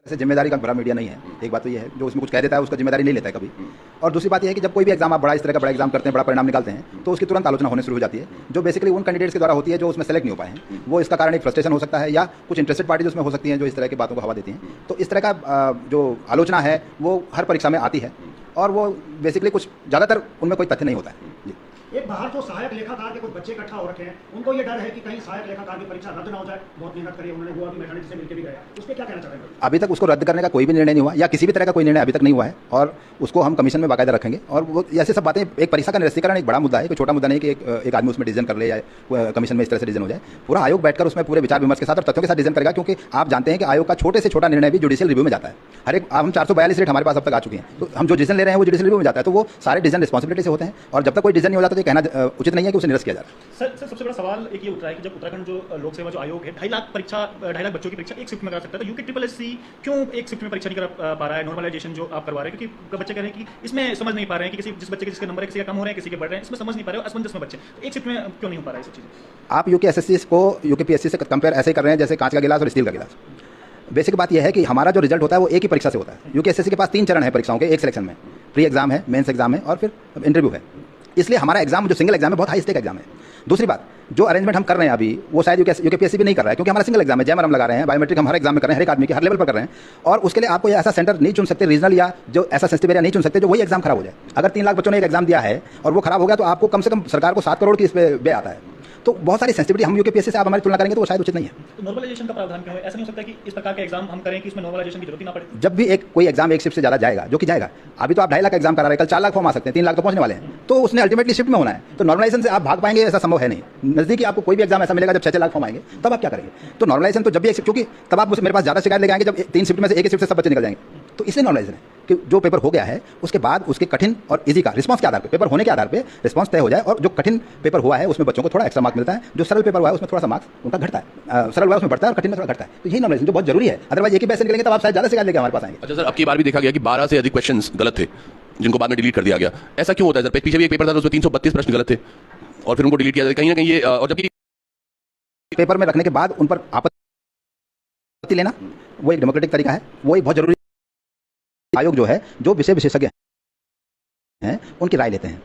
ऐसे जिम्मेदारी का भरा मीडिया नहीं है। एक बात तो ये है, जो उसमें कुछ कह देता है उसका जिम्मेदारी नहीं लेता है कभी। और दूसरी बात ये है कि जब कोई भी एग्जाम आप बड़ा इस तरह का बड़ा एग्जाम करते हैं, बड़ा परिणाम निकालते हैं, तो उसकी तुरंत आलोचना होने शुरू हो जाती है, जो बेसिकली उन कैंडिडेट्स के द्वारा होती है जो उसमें सेलेक्ट नहीं हो पाए हैं। वो इसका कारण एक फ्रस्ट्रेशन हो सकता है, या कुछ इंटरेस्टेड पार्टीज उसमें हो सकती हैं जो इस तरह की बातों को हवा देती हैं। तो इस तरह का जो आलोचना है वो हर परीक्षा में आती है, और वो बेसिकली कुछ ज़्यादातर उनमें कोई तथ्य नहीं होता है जी। एक बाहर जो सहायक लेखाकार के कुछ बच्चे इकट्ठा हो रखे हैं, उनको ये डर है कि कहीं सहायक लेखाकार की परीक्षा रद्द ना हो जाए। बहुत मेहनत करी उन्होंने, वो अभी मैथमेटिक्स से मिलकर भी गया, उस पर क्या कहना चाहेंगे? अभी तक उसको रद्द करने का कोई भी निर्णय नहीं हुआ, या किसी भी तरह का कोई निर्णय अभी तक नहीं हुआ है, और उसको हम कमीशन में बाकायदा रखेंगे। और वो ऐसे सब बातें, एक परीक्षा का निरस्तीकरण एक बड़ा मुद्दा है, कोई छोटा मुद्दा नहीं कि एक आदमी उसमें डिसीजन कर ले या कमीशन में इस तरह से डिसीजन हो जाए। पूरा आयोग बैठकर उसमें पूरे विचार विमर्श के साथ और तथ्यों के साथ डिसीजन करेगा, क्योंकि आप जानते हैं कि आयोग का छोटे से छोटा निर्णय भी जुडिशियल रिव्यू में जाता है। हर एक, हम 442 रेट हमारे पास अब तक आ चुके हैं, तो हम जो डिसीजन ले रहे हैं वो जुडिशियल रिव्यू में जाता है, तो वो सारे डिसीजन रिस्पॉन्सिबिलिटी से होते हैं, और जब तक कोई डिसीजन नहीं हो जाता तो ये कहना उचित नहीं है कि उसे निरस्त किया जा रहा है। सर सबसे बड़ा सवाल एक ये उठ रहा है कि जब उत्तराखंड जो लोक सेवा जो आयोग है 2.5 लाख बच्चों की परीक्षा एक शिफ्ट में करा सकता है, तो यूके ट्रिपल एससी क्यों एक शिफ्ट में परीक्षा नहीं कर पा रहा है? नॉर्मलाइजेशन जो आप करवा रहे हैं, क्योंकि बच्चे कह रहे हैं कि इसमें समझ नहीं पा रहे हैं कि जिस बच्चे के जिसके नंबर है किसी का कम हो रहे हैं, किसी के बढ़ रहे हैं, इसमें समझ नहीं पा रहे हो, असमंजस में बच्चे, तो एक शिफ्ट में क्यों नहीं हो पा रहा है ये सब चीज़ें? आप यूके एसएससी को यूके पीएससी से कंपेयर ऐसे कर रहे हैं जैसे कांच का गिलास और स्टील का गिलास। बेसिक बात यह है कि हमारा जो रिजल्ट होता है वो एक ही परीक्षा से होता है। यूके एसएससी के पास 3 चरण है परीक्षाओं के एक सिलेक्शन में, प्री एग्जाम है, मेंस एग्जाम है और फिर इंटरव्यू है। इसलिए हमारा एग्जाम जो सिंगल एग्जाम है बहुत हाई स्टेक एग्जाम है। दूसरी बात, जो अरेंजमेंट हम कर रहे हैं अभी वो शायद यूके पीएससी भी नहीं कर रहा है, क्योंकि हमारा सिंगल एग्जाम है, जैमर हम लगा रहे हैं, बायोमेट्रिक हम हर एग्जाम में कर रहे हैं, हर एक आदमी के हर लेवल पर कर रहे हैं। और उसके लिए आपको ऐसा सेंटर नहीं चुन सकते रीजनल, या जो ऐसा सेंसिटिव एरिया नहीं चुन सकते जो वही एग्जाम खराब हो जाए। अगर 3 लाख बच्चों ने एक एग्जाम दिया है और वो खराब हो गया तो आपको कम से कम सरकार को 7 करोड़ की इस पे व्यय आता है। तो बहुत सारी सेंसिटिविटी हम यूके पीएससी से आप हमारी तुलना करेंगे तो वो शायद उचित नहीं है। तो नॉर्मलाइजेशन का प्रावधान क्यों है? ऐसा नहीं हो सकता कि इस प्रकार के एग्जाम हम करें कि इसमें नॉर्मलाइजेशन की जरूरत ही ना पड़े? जब भी कोई एग्जाम एक शिफ्ट से ज़्यादा जाएगा, जो कि जाएगा, अभी तो आप 2.5 लाख एग्जाम करा रहे हैं, कल 4 लाख फॉर्म आ सकते हैं, 3 लाख तो पहुंचने वाले हैं, तो उसने अल्टीमेटली शिफ्ट में होना है। तो नॉर्मलाइजेशन से आप भाग पाएंगे ऐसा संभव है नहीं। नजदीकी आपको कोई भी एग्जाम ऐसा मिलेगा जब 6 लाख फॉर्म आएंगे, तब आप क्या करेंगे? तो नॉर्मलाइजेशन तो जब भी एक शिफ्ट, क्योंकि तब आप मेरे पास ज़्यादा शिकायत लेके आएंगे जब 3 शिफ्ट में से एक ही शिफ्ट से सब बच्चे निकल जाएंगे। तो इसलिए नॉर्मलाइजेशन है कि जो पेपर हो गया है उसके बाद उसके कठिन और इजी का रिस्पांस के आधार पे, पेपर होने के आधार पे रिस्पांस तय हो जाए, और जो कठिन पेपर हुआ है उसमें बच्चों को थोड़ा एक्स्ट्रा मार्क्स मिलता है, जो सरल पेपर हुआ है उसमें थोड़ा सा मार्क्स उनका घटता है। सरल हुआ उसमें बढ़ता है और कठिन में थोड़ा घटता है। तो यही नॉर्मलाइजेशन जो बहुत जरूरी है, अदरवाइज एक ही पैसे निकलेंगे तब आप शायद ज़्यादा शिकायत लेके हमारे पास आएंगे। अच्छा सर, अब की बार भी देखा गया कि 12 से अधिक क्वेश्चंस गलत थे जिनको बाद में डिलीट कर दिया गया। ऐसा क्यों होता है सर? पीछे भी एक पेपर था उसमें 332 प्रश्न गलत थे और फिर उनको डिलीट किया जाता है कहीं ना कहीं ये, और जबकि पेपर में रखने के बाद उन पर आपत्ति लेना वो एक डेमोक्रेटिक तरीका है, वो एक बहुत जरूरी। आयोग जो है, जो विषय विशेषज्ञ हैं उनकी राय लेते हैं,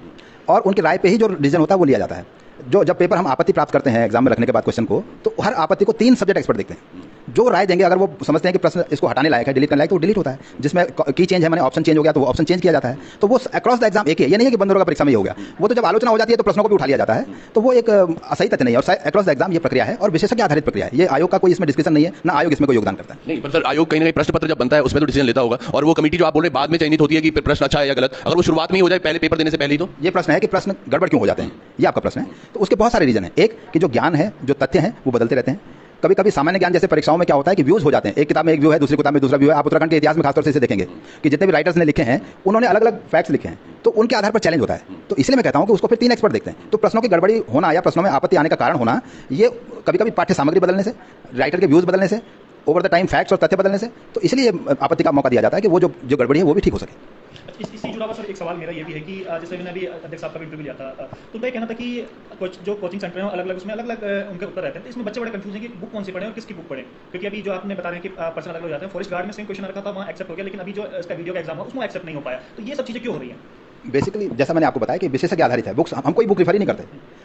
और उनकी राय पे ही जो डिसीजन होता है वो लिया जाता है। जब पेपर हम आपत्ति प्राप्त करते हैं एग्जाम में रखने के बाद क्वेश्चन को, तो हर आपत्ति को 3 सब्जेक्ट एक्सपर्ट देखते हैं, जो राय देंगे। अगर वो समझते हैं कि प्रश्न इसको हटाने लायक है, डिलीट करने लायक, तो डिलीट होता है। जिसमें की चेंज है, मैंने ऑप्शन चेंज हो गया तो वो ऑप्शन चेंज किया जाता है। तो वो अक्रॉस द एग्जाम एक ही है, ये नहीं है कि बंद होगा परीक्षा में ही हो गया। वो तो जब आलोचना हो जाती है तो प्रश्नों को भी उठा लिया जाता है, तो वो एक सही तथ्य नहीं है। और अक्रॉस द एग्जाम ये प्रक्रिया है और विशेषज्ञ आधारित प्रक्रिया है। ये आयोग का कोई इसमें डिस्कशन नहीं है, ना आयोग इसमें कोई योगदान करता है। नहीं, पर सर आयोग कहीं ना कहीं प्रश्न पत्र जब बनता है उसमें तो डिसीजन लेता होगा, और वो कमेटी जो आप बोल रहे हैं बाद में चयनित होती है कि प्रश्न अच्छा है या गलत। अगर वो शुरुआत में ही हो जाए पहले पेपर देने से पहले ही, तो ये प्रश्न है कि प्रश्न गड़बड़ क्यों हो जाते हैं, ये आपका प्रश्न है। तो उसके बहुत सारे रीजन है। एक कि जो ज्ञान है, जो तथ्य हैं वो बदलते रहते हैं। कभी कभी सामान्य ज्ञान जैसे परीक्षाओं में क्या होता है कि व्यूज हो जाते हैं, एक किताब में एक व्यू है, दूसरी किताब में दूसरा व्यू है। आप उत्तराखंड के इतिहास में खासतौर से इसे देखेंगे कि जितने भी राइटर्स ने लिखे हैं उन्होंने अलग अलग फैक्ट्स लिखे हैं, तो उनके आधार पर चैलेंज होता है। तो इसलिए मैं कहता हूं कि उसको फिर 3 एक्सपर्ट देखते हैं। तो प्रश्नों की गड़बड़ी होना या प्रश्नों में आपत्ति आने का कारण होना, ये कभी कभी पाठ्य सामग्री बदलने से, राइटर के व्यूज बदलने से, ओवर द टाइम फैक्ट्स और तथ्य बदलने से, तो इसलिए आपत्ति का मौका दिया जाता है कि वो जो गड़बड़ी है वो भी ठीक हो सके। इससे जुड़ा हुआ सर एक सवाल मेरा ये भी है कि जैसे मैंने अभी अध्यक्ष साहब का भी इंटरव्यू लिया था, तो मैं कहना था कि जो कोचिंग सेंटर हैं अलग अलग, उसमें अलग अलग उनके उत्तर रहते हैं। तो इसमें बच्चे बड़े कंफ्यूज हैं कि बुक कौन सी पढ़ें और किसकी बुक पढ़ें, क्योंकि अभी जो आपने बता रहे हैं कि पर्सन अलग हो जाते हैं। फॉरेस्ट गार्ड में सेम क्वेश्चन रखा था, वहाँ एक्सेप्ट हो गया, लेकिन अभी जो इसका वीडियो का एग्जाम हुआ उसमें एक्सेप्ट नहीं हो पाया। तो ये सब चीज़ें क्यों हो रही हैं? बेसिकली जैसा मैंने आपको बताया कि विशेषज्ञ आधारित है बुक्स, हम कोई बुक रिफर ही नहीं करते।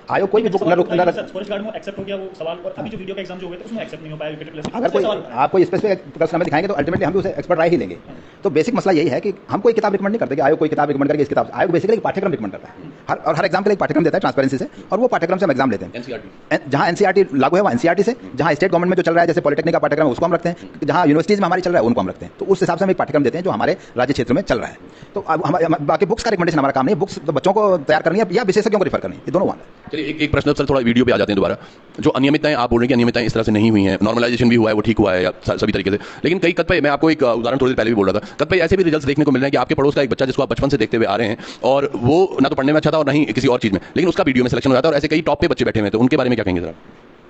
आयोग कोई भी बुक फॉरेस्ट गार्ड में एक्सेप्ट हो गया वो सवाल, और अभी जो वीडियो का एग्जाम जो हुए थे उसमें एक्सेप्ट नहीं हो पाया। अगर कोई आपको स्पेसिफिक प्रश्न हमें दिखाएंगे तो अल्टीमेटली हम भी उसे एक्सपर्ट राय ही लेंगे। तो बेसिक मसला यही है कि हम कोई किताब रिकमेंड नहीं करते कि आयोग कोई किताब रिकमेंड करके इस किताब, आयोग बेसिकली एक पाठ्यक्रम रिकमेंड करता है। हर एग्जाम के लिए एक पाठ्यक्रम देता है ट्रांसपेरेंसी से, और वो पाठ्यक्रम से हम एग्जाम लेते हैं। जहां एनसीईआरटी लागू है वहाँ एनसीईआरटी से, जहां स्टेट गवर्नमेंट में जो चल रहा है जैसे पॉलिटेक्निक का पाठ्यक्रम है उसको हम रखते हैं, जहां यूनिवर्सिटीज में हमारी चल रहा है उनको हम रखते हैं। तो उस हिसाब से हम एक पाठ्यक्रम देते हैं जो हमारे राज्य क्षेत्र में चल रहा है। तो अब बाकी बुक्स का रिकमेंडेशन हमारा काम नहीं है। बुक्स तो बच्चों को तैयार करनी है या विशेषज्ञों को रेफर करनी है, ये दोनों वाला। चलिए एक प्रश्न सर, थोड़ा वीडियो पे आ जाते हैं दोबारा। जो अनियमितताएं आप बोल रहे हैं कि अनियमितताएं इस तरह से नहीं हुई हैं, नॉर्मलाइजेशन भी हुआ है, वो ठीक हुआ है या सभी तरीके से, लेकिन कई कतिपय, मैं आपको एक उदाहरण थोड़ी देर पहले भी बोल रहा था, कतिपय ऐसे भी रिजल्ट्स देखने को मिल रहे हैं कि आपके पड़ोस का एक बच्चा जिसको आप बचपन से देखते हुए आ रहे हैं, और वो ना तो पढ़ने में अच्छा था और ना ही किसी और चीज़ में, लेकिन उसका वीडियो में सिलेक्शन हो जाता है, और ऐसे कई टॉप पे बच्चे बैठे हुए हैं, तो उनके बारे में क्या कहेंगे सर?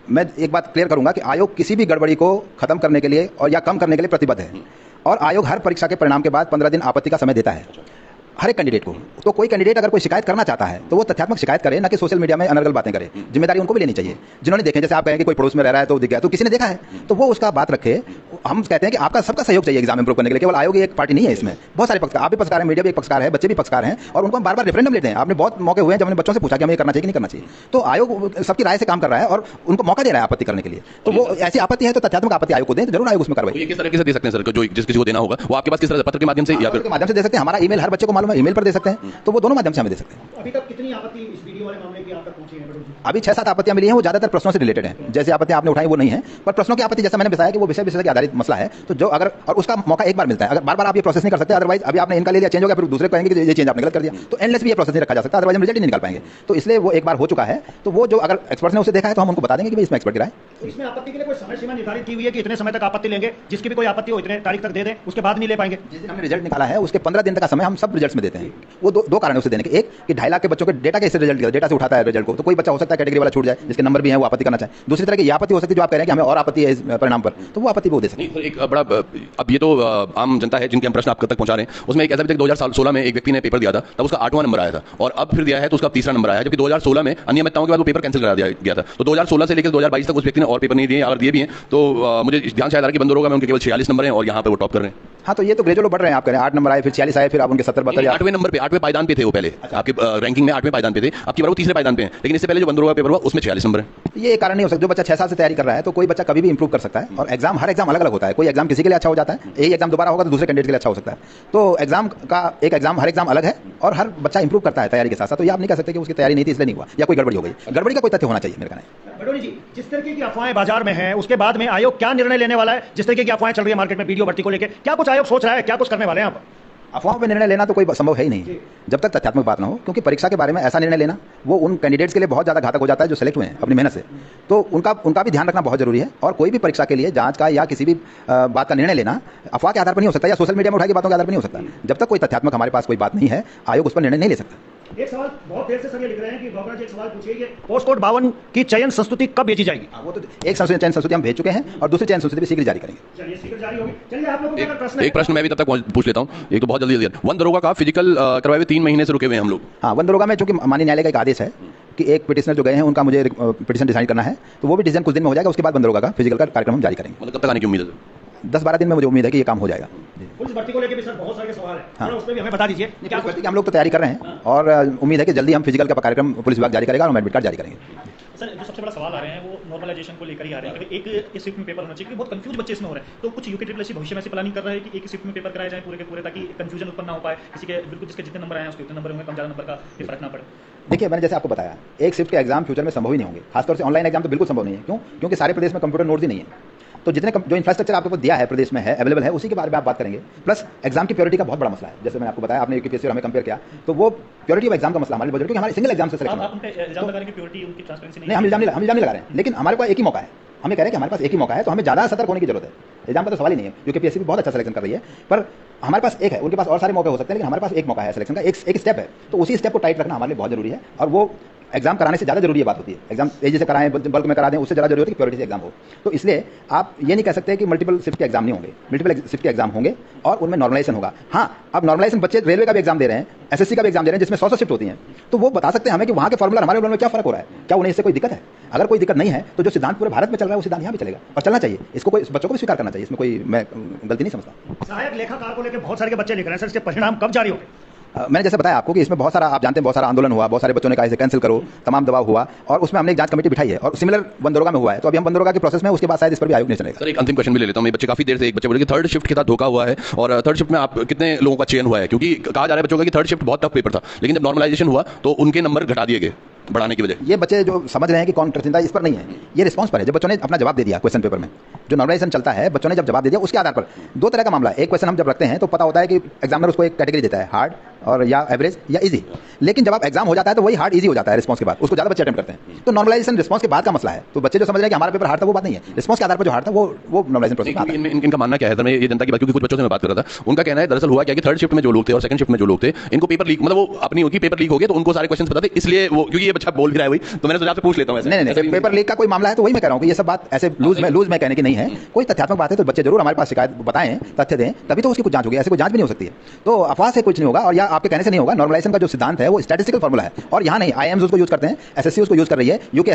मैं एक बात क्लियर करूंगा कि आयोग किसी भी गड़बड़ी को खत्म करने के लिए और या कम करने के लिए प्रतिबद्ध है, और आयोग हर परीक्षा के परिणाम के बाद 15 दिन आपत्ति का समय देता है। हर एक कैंडिडेट को। तो कोई कैंडिडेट अगर कोई शिकायत करना चाहता है तो वो तथ्यात्मक शिकायत करे, ना कि सोशल मीडिया में अनर्गल बातें करे। जिम्मेदारी उनको भी लेनी चाहिए। जिन्होंने देखे, जैसे आप कहें कि कोई पड़ोस में रह रहा है तो दिख गया, तो किसी ने देखा है तो वो उसका बात रखे। हम कहते हैं कि आपका सबका सहयोग चाहिए एग्जाम इंप्रूव करने के लिए, केवल आयोग एक पार्टी नहीं है इसमें, बहुत सारे पक्षकार, आप भी पक्षकार हैं, मीडिया भी एक पक्षकार है, बच्चे भी पक्षकार हैं, और उनको हम बार बार रेफरेंडम लेते हैं। आपने बहुत मौके हुए हैं जब हमने बच्चों से पूछा कि हमें ये करना चाहिए कि नहीं करना चाहिए। तो आयोग सबकी राय से काम कर रहा है और उनको मौका दे रहा है आपत्ति करने के लिए। तो वो ऐसी आपत्ति है तो तथ्यात्मक आपत्ति आयोग को दें, तो जरूर आयोग उसमें कार्रवाई। ये किस तरह से दे सकते हैं सर, जो जिस किसी को देना होगा वो आपके पास किस तरह, पत्र के माध्यम से या फिर के माध्यम से दे सकते हैं। हमारा ईमेल हर बच्चे को मालूम है, ईमेल पर दे सकते हैं, तो वो दोनों माध्यम से हमें दे सकते हैं। अभी तक कितनी आपत्ति इस वीडियो वाले मामले की आप तक पहुंची है बड़ों जी? अभी 6-7 आपत्तियां मिली हैं, वो ज्यादातर प्रश्नों से रिलेटेड हैं। जैसे आपत्तियां आपने उठाई वो नहीं है, पर प्रश्नों की आपत्ति जैसा मैंने बताया कि वो विषय विषय के आधारित मसला है। तो जो अगर, और उसका मौका एक बार मिलता है, अगर बार बार आप ये प्रोसेस नहीं कर सकते, अदरवाइज अभी आपने इनका ले लिया, चेंज हो गया, फिर दूसरे कहेंगे कि ये चेंज आपने गलत कर दिया, तो एंडलेस भी ये प्रोसेस नहीं रखा जा सकता, अदरवाइज हम रिजल्ट नहीं निकाल पाएंगे। तो इसलिए वो एक बार हो चुका है, तो वो जो अगर एक्सपर्ट ने उसे देखा है तो हम उनको बता देंगे कि भाई इसमें एक्सपर्ट की राय। तो इसमें आपत्ति के लिए कोई समय सीमा निर्धारित की हुई है कि इतने समय तक आपत्ति लेंगे, जिसकी भी कोई आपत्ति हो इतने तारीख तक दे दें, उसके बाद नहीं ले पाएंगे? जिस दिन हमने रिजल्ट निकाला है उसके 15 दिन तक का समय हम सब रिजल्ट्स में देते हैं। वो दो कारण है उसे देने के। एक कि 2.5 लाख के बच्चों के डेटा कैसे रिजल्ट डेटा से उठाता है रिजल्ट को, तो कोई बच्चा हो सकता है कैटेगरी वाला छूट जाए जिसके नंबर भी हैं, वो आपत्ति करना चाहे। दूसरी तरह की ये आपत्ति हो सकती है जो आप कह रहे हैं कि हमें और आपत्ति है इस परिणाम पर, तो वो आपत्ति वो दे सकते हैं। एक बड़ा, अब ये तो आम जनता है जिनके हम प्रश्न आप तक पहुंचा रहे हैं, उसमें एक ऐसा भी था कि 2016 में एक व्यक्ति ने पेपर दिया था, तब उसका 8वां नंबर आया था, और अब फिर दिया है तो उसका 3रा नंबर आया है, जबकि 2016 में अनियमितताओं के बाद वो पेपर कैंसिल करा दिया गया था। तो 2016 से लेकर 2022 तक उस व्यक्ति ने और पेपर नहीं दिए, अगर दिए भी हैं तो मुझे ध्यान से याद आ रहा है कि बंदरों में उनके केवल 46 नंबर हैं और यहाँ पे वो टॉप कर रहे हैं। हाँ, तो ये तो ग्रेजुअली बढ़ रहे हैं। आप कह रहे हैं 8 नंबर आए, फिर 46 आए, फिर आप उनके 70-72 या 8वें नंबर पे, 8वें पायदान पे थे वो पहले, आपके रैंकिंग में 8वें पायदान पे थे, आपकी बार वो 3रे पायदान पे हैं, लेकिन इससे पहले जो बंदरों का पेपर हुआ उसमें 46 नंबर है। ये एक कारण नहीं हो सकता। जो बच्चा 6 साल से तैयारी कर रहा है तो कोई बच्चा कभी भी इंप्रूव कर सकता है, और एग्जाम, हर एग्जाम अलग अलग होता है। कोई एग्जाम किसी के लिए अच्छा हो जाता है, यही एग्जाम दोबारा होगा तो दूसरे कैंडिडेट के लिए अच्छा हो सकता है। तो एग्जाम का एक एग्जाम, हर एग्जाम अलग है, और हर बच्चा इंप्रूव करता है तैयारी के साथ साथ। तो ये आप नहीं कह सकते कि उसकी तैयारी नहीं थी इसलिए नहीं हुआ, या कोई गड़बड़ी हो गई। गड़बड़ी का कोई तथ्य होना चाहिए मेरे कहना है। बडोनी जी, जिस तरीके की अफवाहें बाजार में हैं, उसके बाद में आयोग क्या निर्णय लेने वाला है? जिस तरीके की अफवाहें चल रही है मार्केट में वीडियो भर्ती को लेकर, क्या कुछ आयोग सोच रहा है, क्या कुछ करने वाले हैं आप? अफवाहों पे निर्णय लेना तो कोई संभव है ही नहीं जब तक तथ्यात्मक बात ना हो, क्योंकि परीक्षा के बारे में ऐसा निर्णय लेना वो उन कैंडिडेट्स के लिए बहुत ज़्यादा घातक हो जाता है जो सेलेक्ट हुए हैं अपनी मेहनत से। तो उनका भी ध्यान रखना बहुत जरूरी है। और कोई भी परीक्षा के लिए जांच का या किसी भी बात का निर्णय लेना अफवाह के आधार पर नहीं हो सकता, या सोशल मीडिया में उठाई बातों के आधार पर नहीं हो सकता। जब तक कोई तथ्यात्मक हमारे पास कोई बात नहीं है, आयोग उस पर निर्णय नहीं ले सकता। एक सवाल बहुत देर से सब ये लिख रहे हैं कि डॉक्टर जी एक सवाल पूछिए कि पोस्ट कोड 52 की चयन संस्तुति कब भेजी जाएगी? वो तो एक चयन संस्तुति हम भेज चुके हैं, और दूसरी चयन संस्तुति भी शीघ्र जारी करेंगे। चलिए शीघ्र जारी होगी। चलिए आप लोगों का अगर प्रश्न है, एक प्रश्न मैं भी तब तक पूछ लेता हूँ, एक तो बहुत जल्दी वन दरोगा का फिजिकल करवाए हुए 3 महीने से रुके हुए हैं हम लोग। हाँ, वन दरोगा में चूंकि माननीय न्यायालय का एक आदेश है कि एक पिटिशनर जो गए हैं उनका मुझे पिटिशन डिजाइन करना है, तो वो भी डिसीजन कुछ दिन में हो जाएगा। उसके बाद वन दरोगा का फिजिकल का कार्यक्रम हम जारी करेंगे। मतलब कब तक आने की उम्मीद है? 10-12 दिन में मुझे उम्मीद है कि ये काम हो जाएगा। पुलिस भर्ती को लेकर भी सर बहुत सारे सवाल है, हाँ। उस पर भी हमें बता दीजिए क्या कुछ। हम लोग तो तैयारी कर रहे हैं, और उम्मीद है कि जल्दी हम फिजिकल का कार्यक्रम पुलिस विभाग जारी करेगा और एडमिट कार्ड जारी करेंगे। सर जो सबसे बड़ा सवाल आ रहे हैं वो नॉर्मलाइजेशन को लेकर ही आ रहे हैं। एक शिफ्ट में पेपर होना चाहिए, बहुत कंफ्यूज बच्चे इसमें हो रहे हैं। तो कुछ यूके ट्रिपल एससी भविष्य में ऐसी प्लानिंग कर रहे हैं कि एक शिफ्ट में पेपर कराए जाए पूरे के पूरे, ताकि कंफ्यूजन उत्पन्न ना हो पाए, किसी के बिल्कुल जिसके जितने नंबर आए हैं उसके उतने नंबर होंगे, कम ज़्यादा नंबर का भी फर्क ना पड़े। देखिए, मैंने जैसे आपको बताया, एक शिफ्ट के एग्जाम फ्यूचर में संभव ही नहीं होंगे, खासतौर से ऑनलाइन एग्जाम तो बिल्कुल संभव नहीं है। क्यों? क्योंकि सारे प्रदेश में कंप्यूटर नोड्स ही नहीं है। तो जितने जो इंफ्रास्ट्रक्चर आपको दिया है प्रदेश में है, अवेलेबल है, उसी के बारे में आप बात करेंगे। प्लस एग्जाम की प्योरिटी का बहुत बड़ा मसला है। जैसे मैंने आपको बताया, आपने यूपीएससी और हमें कंपेयर किया, तो वो प्योरिटी ऑफ एग्जाम का मसला हमारे बजट, क्योंकि हमारे सिंगल एग्जाम से सिलेक्शन आप उनका इल्जाम लगा रहे हैं कि प्योरिटी उनकी ट्रांसपेरेंसी नहीं, हम इल्जाम नहीं लगा रहे हैं, लेकिन हमारे पास एक ही मौका है। हमें कह रहे हैं कि हमारे पास एक ही मौका है, तो हमें ज़्यादा सतर्क होने की जरूरत है। एग्जाम का तो सवाल ही नहीं है, यूपीएससी भी बहुत अच्छा सिलेक्शन कर रही है, पर हमारे पास एक है, उनके पास और सारे मौके हो सकते हैं, लेकिन हमारे पास एक मौका है सिलेक्शन का, एक स्टेप है। तो उसी स्टेप को टाइट रखना हमारे लिए बहुत जरूरी है, और वो एग्जाम कराने से ज़्यादा जरूरी बात होती है। एग्जाम तेजी से कराएं, बल्क में करा दें, उससे ज़्यादा जरूरी होती है कि प्योरिटी से एग्जाम हो। तो इसलिए आप ये नहीं कह सकते कि मल्टीपल शिफ्ट के एग्जाम नहीं होंगे, मल्टीपल शिफ्ट के एग्जाम होंगे, और उनमें नॉर्मलाइजेशन होगा। हाँ, अब नॉर्मलाइजेशन बच्चे रेलवे का भी एग्जाम दे रहे हैं, एसएससी का भी एग्जाम दे रहे हैं, जिसमें 100 शिफ्ट होती हैं, तो वो बता सकते हैं हमें कि वहाँ के फॉर्मूला हमारे फॉर्मूला में क्या फर्क हो रहा है, क्या उन्हें इससे कोई दिक्कत है? अगर कोई दिक्कत नहीं है तो जो सिद्धांत पूरे भारत में चल रहा है वो सिद्धांत यहाँ भी चलेगा, और चलना चाहिए। इसको कोई बच्चों को भी स्वीकार करना चाहिए, इसमें कोई मैं गलती नहीं समझता। सहायक लेखाकार को लेकर बहुत सारे बच्चे लिख रहे हैं सर, इसके परिणाम कब जारी होंगे? मैंने जैसे बताया आपको कि इसमें बहुत सारा, आप जानते हैं, बहुत सारा आंदोलन हुआ, बहुत सारे बच्चों ने कहा इसे कैंसिल करो, तमाम दबाव हुआ, और उसमें हमने एक जांच कमेटी बिठाई है, और सिमिलर वन दरोगा में हुआ है। तो अभी हम वन दरोगा के प्रोसेस में, उसके बाद शायद इस पर भी आयोग नहीं चलेगा। सर एक अंतिम क्वेश्चन भी ले लेता हूँ मैं। बच्चे काफी देर से, एक बच्चे बोले कि थर्ड शिफ्ट के साथ धोखा हुआ है, और थर्ड शिफ्ट में आप कितने लोगों का चयन हुआ है? क्योंकि कहा जा रहा है बच्चों का कि थर्ड शिफ्ट बहुत टफ पेपर था, लेकिन जब नॉर्मलाइजेशन हुआ तो उनके नंबर घटा दिए गए बढ़ाने की वजह। ये बच्चे जो समझ रहे हैं कि कौन चिंता, इस पर नहीं है, ये रिस्पांस पर है। जब बच्चों ने अपना जवाब दे दिया क्वेश्चन पेपर में, जो नॉर्मलाइजेशन चलता है, बच्चों ने जब जवाब दे दिया, उसके आधार पर दो तरह का मामला है। एक क्वेश्चन हम जब रखते हैं तो पता होता है कि एग्जामिनर उसको एक कैटेगरी देता है, हार्ड और या एवरेज या इजी, लेकिन जब आप एग्जाम हो जाता है तो वही हार्ड इजी हो जाता है रिस्पांस के बाद, उसको ज़्यादा बच्चे अटेम्प्ट करते हैं। तो नॉर्मलाइजेशन रिस्पांस के बाद का मसला है। तो बच्चे जो समझ रहे हैं कि हमारा पेपर हार्ड था, वो बात नहीं है। रिस्पांस के आधार पर जो हार्ड था वो नॉर्मलाइजेशन प्रोसेस में आता है। इनका मानना क्या है सर? मैं ये जनता की बात, क्योंकि कुछ बच्चों से मैं बात कर रहा था, उनका कहना है दरअसल हुआ क्या कि थर्ड शिफ्ट में जो लोग थे और सेकंड शिफ्ट में जो लोग थे, इनको पेपर लीक, मतलब वो अपनी उनकी पेपर लीक हो गया, तो उनको सारे क्वेश्चन पता थे, इसलिए वो, क्योंकि ये बच्चा बोल भी रहा है वही, तो मैंने सोचा आपसे पूछ लेता हूँ। नहीं नहीं, पेपर लीक का कोई मामला है तो वही मैं कह रहा हूँ कि ये सब बात ऐसे लूज में कहने की नहीं है। कोई तथ्यात्मक बात है तो बच्चे जरूर हमारे पास शिकायत बताएं, तथ्य दें, तभी तो उसकी कुछ जांच होगी। ऐसे कोई जांच भी नहीं हो सकती है। तो अफवाह से कुछ नहीं होगा और या आपके कहने से नहीं होगा। नॉर्मलाइजेशन का जो सिद्धांत है वो स्टैटिस्टिकल फॉर्मूला है और यहाँ नहीं। IIMs उसको यूज करते हैं, SSC उसको यूज कर रही है, यूपी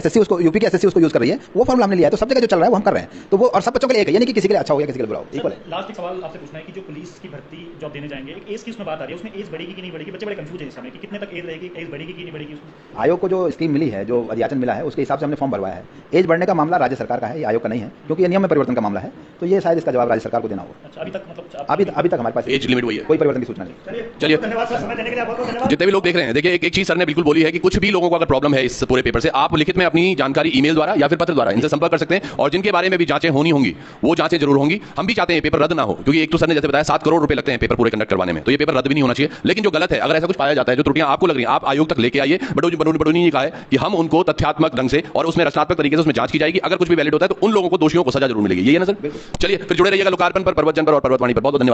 की SSC उसको यूज कर रही है। वो फॉर्मूला हमने लिया है, तो सब जगह जो चल रहा है वो हम कर रहे हैं। तो वो और सब बच्चों के लिए एक है, यानी कि किसी के लिए अच्छा हो गया, किसी के लिए बुरा हो, इक्वल है। लास्ट एक सवाल आपसे पूछना है कि जो पुलिस की भर्ती जॉब देने जाएंगे, एक एज की उसमें बात आ रही है, उसमें एज बढ़ेगी कि नहीं बढ़ेगी? बच्चे बड़े कंफ्यूज हैं इस समय कि कितने तक एज रहेगी, एज बढ़ेगी कि नहीं बढ़ेगी उसमें। आयोग को जो स्कीम मिली है, जो अध्याचन मिला है, उसके हिसाब से हमने फॉर्म भरवाया है। एज बढ़ने का मामला राज्य सरकार का है, ये आयोग का नहीं है, क्योंकि ये नियम में परिवर्तन का मामला है। तो ये शायद इसका जवाब राज्य सरकार को देना होगा। अच्छा, अभी तक मतलब अभी तक हमारे पास एज लिमिट वही है, कोई परिवर्तन की सूचना नहीं। चलिए धन्यवाद सर, समय देने के लिए बहुत बहुत धन्यवाद। जितने भी लोग देख रहे हैं, देखिए एक चीज सर ने बिल्कुल बोली है कि कुछ भी लोगों को अगर प्रॉब्लम है इस पूरे पेपर से, आप लिखित में अपनी जानकारी ईमेल द्वारा या फिर पत्र द्वारा इनसे संपर्क कर सकते हैं और जिनके बारे में भी जांचें होनी होंगी वो जांचें जरूर होंगी। हम भी चाहते हैं पेपर रद्द ना हो, क्योंकि एक तो सर ने जैसे बताया 7 करोड़ रुपए लगते हैं पेपर पूरे कंडक्ट करवाने में, तो ये पेपर रद्द भी नहीं होना चाहिए। लेकिन जो गलत है, अगर ऐसा कुछ पाया जाता है, जो त्रुटियां आपको लग रही हैं, आप आयोग तक लेके आइए। बडोनी ने कहा है कि हम उनको तथ्यात्मक ढंग से और उसमें रचनात्मक तरीके से उसमें जांच की जाएगी। अगर कुछ भी वैलिड होता है तो उन लोगों को, दोषियों को सजा जरूर मिलेगी। ये है ना सर? चलिए फिर जुड़े रहिएगा लोकार्पण पर, पर्वत जन पर और पर्वतवाणी पर। बहुत बहुत धन्यवाद।